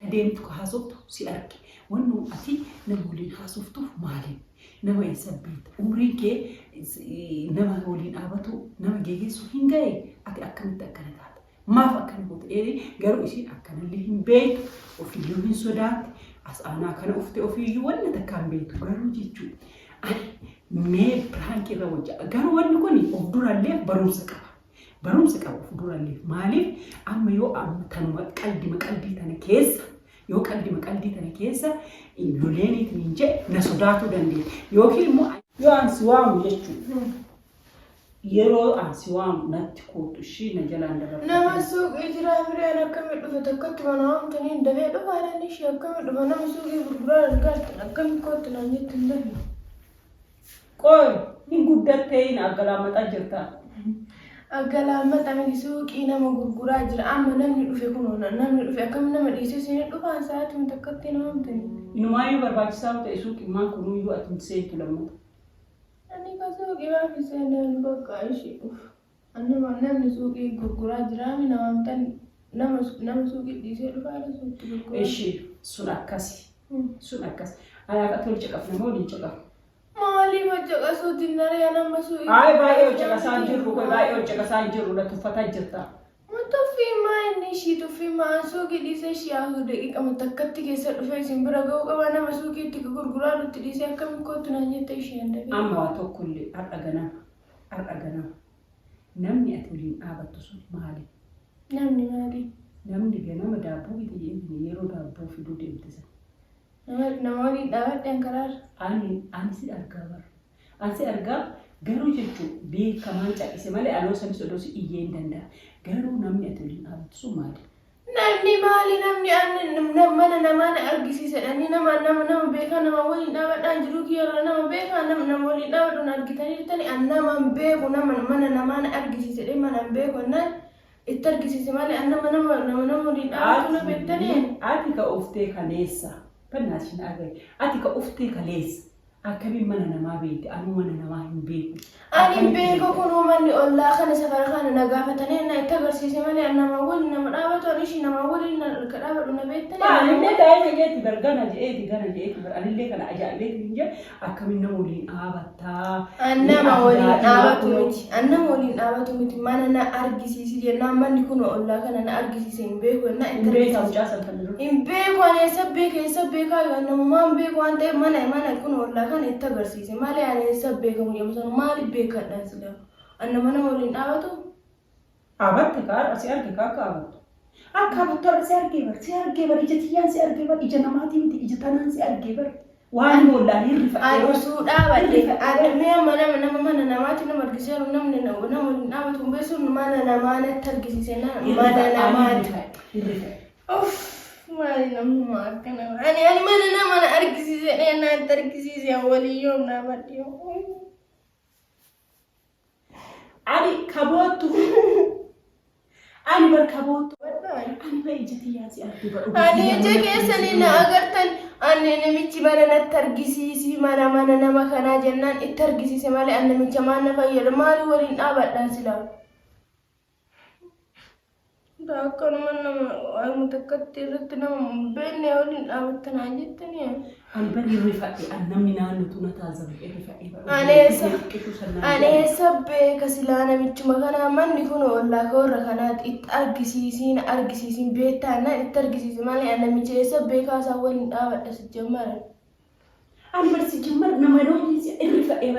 adeemtu haasoftu si arge wannu ati nama waliin haasoftuuf maali nama eessabbiit umriin kee nama waliin dhaabatu nama geessu hin gahe ati akkamitti akkana taata maaf akkana goote garuu isin akkanallee hin beektu ofiyyuu hin sodaatti as aanaa kana ufte ofiyyuu wanna takkaan beektu garuu jechuudha mee prank irra wajja garuu wanni kun of durallee barumsa qaba of durallee maaliif amma yoo tanuma qalbii tana keessa yoo qalbii tana keessa ijoolleeniitiin hin jedhe na sodaatu dandeenya yookiin immoo yoo ansi waamu jechuudha yeroo ansi waamu natti kootu ishii na jalaan daraba nama suuqii jiraa biraan akkamitti dhufe tokkotti mana waamtanii dafee dhufaadhaan ishii akkamitti dhufa nama suuqii gurguraa argaatti akkamitti kootti naan jetti hin dafi qoy hin guddattee hin aggalaammata jirta aggalaammata miti suuqii nama gurguraa jira amma namni dhufe kunuuna namni dhufe akkamitti nama dhiisee isin dhufaan sa'aatiin tokkotti nama waamtanii inumaayyuu barbaachisaa ta'e suuqii maan kunuuyyuu ati seentu lammata ani ka suuqii waan seenaan bakka ishii annama namni suuqii gurguraa jira mi nama waamtan nama suuqii dhiisee dhufaadha suuqii gurguraa ishii sun akkasi anaaf ati wal caqaf nama waliin caqaf maali wajjaqasuutiin naree nama suuqii ay baay'ee hojjaqasaan jirru koy baay'ee hojjaqasaan jirru la tuffataa jirta tuffii maa inni ishii tuffii maa suuqii dhiisee ishii haa daqiiqa matakkatti keessa dhufee isin bira ga'uu qaba nama suuqiitti gurguraa nutti dhiisee akkamitti kootu naan jette ishee hin dabe amma waa tokkollee har'a ganama namni ati waliin dhaabattu sun maali namni ganama daabboo biti yeroo daabboo fiduu deemtisa nama waliin dhaabadhaan karaarra ani si argaa garuu jechuun beekamaan caqise malee aloo sanis odoo si iyyee hin danda'a garuu namni ati waliin dhaabattu sun maali namni maali namni mana namaa na argisiisedhani nama beekaa nama waliin dhaabadhaan jiruu kiyyarra nama beekaa nama waliin dhaabadhuun argitanii jirtanii an naman beeku mana namaa na argisiisedhe mana beeku naan itti argisiise malee an nama waliin dhaabadhu na beektanii ati ka uftee kaleessa Pernashin agay. Ati ka ufte kaleessa. Akkamiin mana namaa beekte anu mana namaa hin beeku. Ani beeku kunuu manni ollaa kana safara kana na gaafatanii na itti agarsiise malee nama waliin nama dhaabatu ani ishii nama waliin na dhaabatu na beektanii. Anillee daa'ima jeetti gana jeetti anillee kana ajaa'ibeetti hin jedhe akkamiin nama waliin dhaabattaa. Nama waliin dhaabatu miti mana na argisiisi jennaan manni kun ollaa kana na argisiise hin beeku na itti agarsiise. Hin beeku ani eessa beekaa yoo namumaan beeku waan ta'eef mana kun ollaa kan itti agarsiise malee ani sabbeekamu yommuu sana maaliif beekadhaan sila annama nama waliin dhaabatu dhaabatte kaadha si arge akka dhaabattu si argee bar ija tiyyaan si argee bar ija namaatii miti ija tanaan si argee bar waan ollaan hirrifate adusuu dhaabadhe adamee mana namaatti nama argisiisu namni nama waliin dhaabatu beesuun mana namaa natti argisiise mana namaatti Mali namuma akkana ani mana nama na argisiise na argisiise waliyoom na badhiyo ani kabootu ani bar kabootu ani ba ijati yaasi argi ba ani ije keessanii na agartan ani namichi mana natti argisiisi mana nama kanaa jennaan itti argisiise malee ani namicha maan na fayyada maali waliin dhaabadhaan silaa Dakkanuma nama mutakkatti irratti nama beekne waliin dhaabattanaa jettanii ani bari rifadhe namni naannoo na taazabee rifadhe ani eessa beeka silaa namichuma kanaa manni kun ollaa warra kanaatti itti argisiisiin beektaanaan itti argisiise malee namicha eessa beekaa isaa waliin dhaabadha si jammara ani bari si jammara nama doonii rifadhe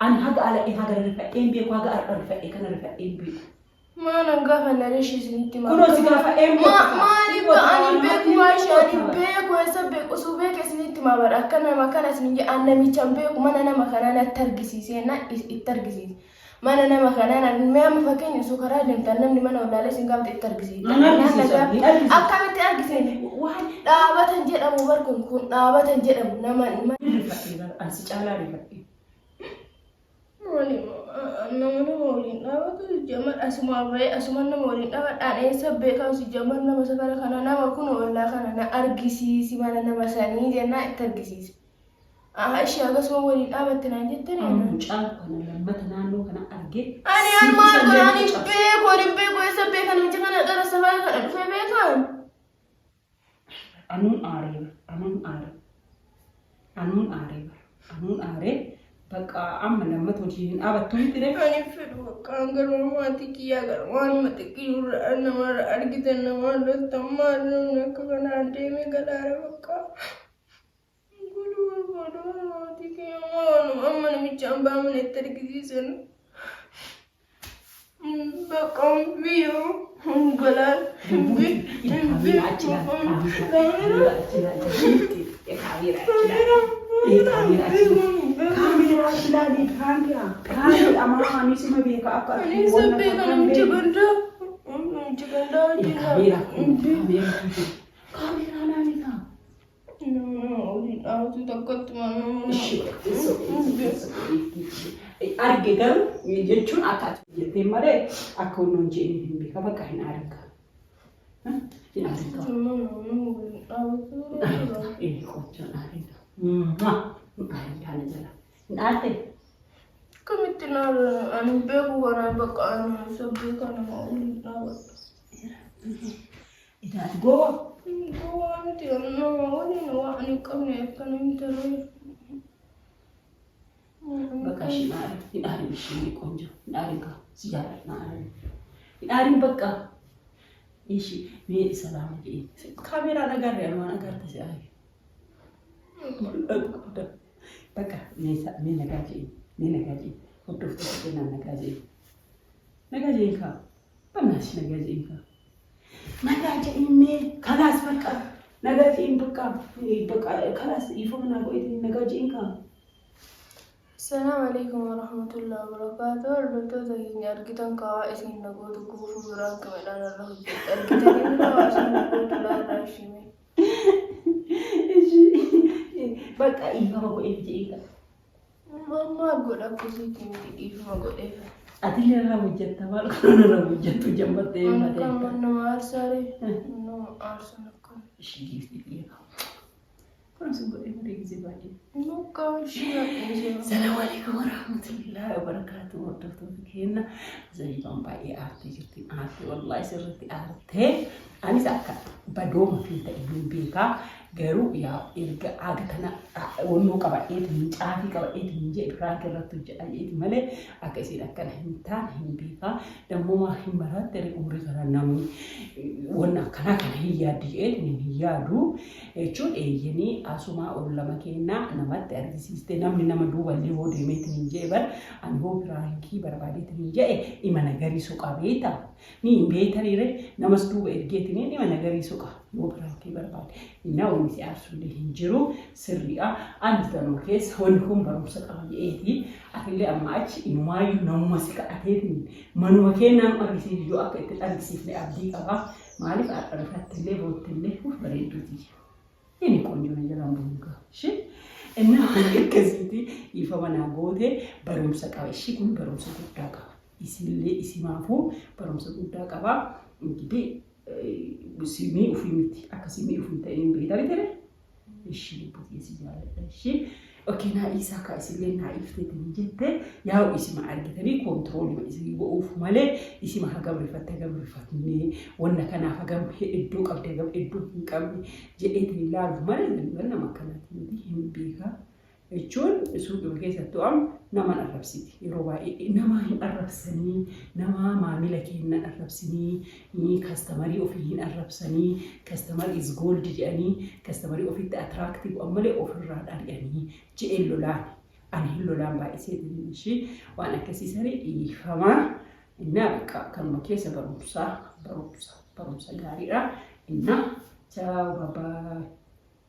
ani haga ala haga rifadhe beeku haga arba rifadhe kana rifadhe beeku Mana gafa narishi siniti ma. Kuno sigafa emo. Mali ba ani beku washi ani beku esa beku subeke siniti ma bara kana makana sinje annamicha beku mana na makana na targisise na itargisise. Mana na makana na me am fakeni sukara den tanam ni mana wala singam itargisise. Akkamiti argisise. Dhaabatan jedhamu barkun kun dhaabatan jedhamu nama ansi cala rifati. Mali nama waliin dhaabatu jaman asuma nama waliin dhaabadhaan eessa beekaa si jaman nama safara kana nama kun ollaa kana na argisiisi mana nama sanii jennaa itti argisiisi. Ishee akkasuma waliin dhaabatte naan jettanii mucaan kana lammata naannoo kana argee ani maal godhaan beeku eessa beekan miti kana dhala safara kana dhufee beekan anuun aare bakka amma lammat hojiin abattuun tire ani fedhu bakka garummaatti kiyyaa garummaan xiqqii nama argitan nama loltan maal namni akka kanaan deemee galaara bakka garummaatti kiyyaa amma namicha hambaa manetti argisiisan bakka biyyoo galaan arge garuu jechuun akka jettee malee akka hundoon jedhee hin beeka bakka hin arga. Hin arga. Hin arga. Kamitti naala ani beeku kana bakka ani sabbii kana waliin dhaabatu. Idaa goa. Goa miti nama waliin waan ani qabne akkana miti ree. Bakka shinaari hidhaari ishee qonjo hidhaari ka siyaara hidhaari bakka ishi mee salaama jee kameera nagarre alwaan agarta siyaari bakka mee nagaa jee hordofta keenan nagaa jee ka banaas nagaa jee mee kalaas bakka nagaa jee bakka kalaas ifoma nagaa jee nagaa jee ka. السلام عليكم ورحمة الله وبركاته. البنتوتا يجي أركتن كوائسين نقول كوفو بران كمدان الله أركتن إلا واسين نقول لا راشيمي. بقى إيه ما بقول إيه ما أقول أكو سيكي إيه ما أقول إيه. أدلي أنا وجدت ما أنا وجدت جنبت إيه ما ده. أنا كم أرساري نو أرسل كم. إيش جيفتي كنا سنقول إيه مريض زبادي. السلام عليكم ورحمة الله وبركاته. وردفتو كينا زي بامباي آرتي جرتي آرتي والله سرتي آرتي أنا سأكا بدوم في تأمين بيكا غيرو يا إلقى عادتنا ونو كبايت من عادي كبايت من جي براك رتو جايت ملء أكيد أكن هنتان هم بيكا دمو ما هم مرات تري عمري كنا نامي ونا كنا هي ديت هي دو شو يعني أسمع ولا ما كنا نمت أرجسيست نامي نام دوبا اللي هو دميت من جبل أن هو براكي بربادي تنجى إيمان غري سوكا بيتا ني بيتا ريره نمستو إرجيتني إيمان غري سوكا هو براكي بربادي إنه ونسي أرسله هنجرو سريعة أنت تنوكس هونكم بروسك أبيتي أكيد أماتش إنواي نومسك أكيدني منو كنا أرجسي جو أكيد أرجسي في أبدي أبا معرف أعرفت اللي بوت اللي هو بريدوتي يعني كونجون جلام بونكا شيء إنه كذيتي يفهمنا بوته بروسك أبيشي كون بروسك تاكا يسيل يسمعه بروسك تاكا إنكدي بسمي وفيمتي أكسمي وفيمتي إن بيتاري ترى الشيء بودي سجارة الشيء أوكي نايسا كاسيلين نايفتي تنجتة ياو اسمع أرجتني كنترول ما إسمي وقوف ماله اسمع هجم رفتني وانا كنا هجم إدوك أبدا هجم إدوك كم جئتني لا ماله لأن ما كانت يدي هم بيها الجون سوق بكيسة توام نما الربسيتي يروى نما هم الربسني نما ما ملكين الربسني ني كاستمري وفيهن الربسني كاستمر is gold يعني كاستمري وفي attractive أملي وفي الرادار يعني جئل لولان أنا هلولان بايسيد المشي وأنا كسيسري يفهمه إنه كان مكيسة برومسا غاريرا إنه تاو بابا.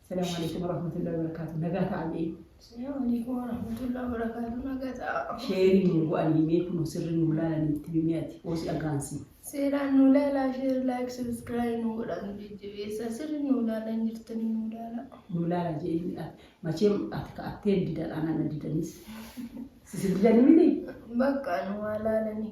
السلام عليكم ورحمة الله وبركاته. نجات علي. السلام عليكم ورحمة الله وبركاته. نجات. شيرين وأنيميك وسرين ولا نتبيماتي وسي أغانسي. سيران نولا شير لايك سبسكرايب نولا نجيبي سيرين نولا نجرتني نولا جي ما شيء أتكأتين ديدان أنا نديدانيس. سيدي ديداني ميدي. بقى نولا لني.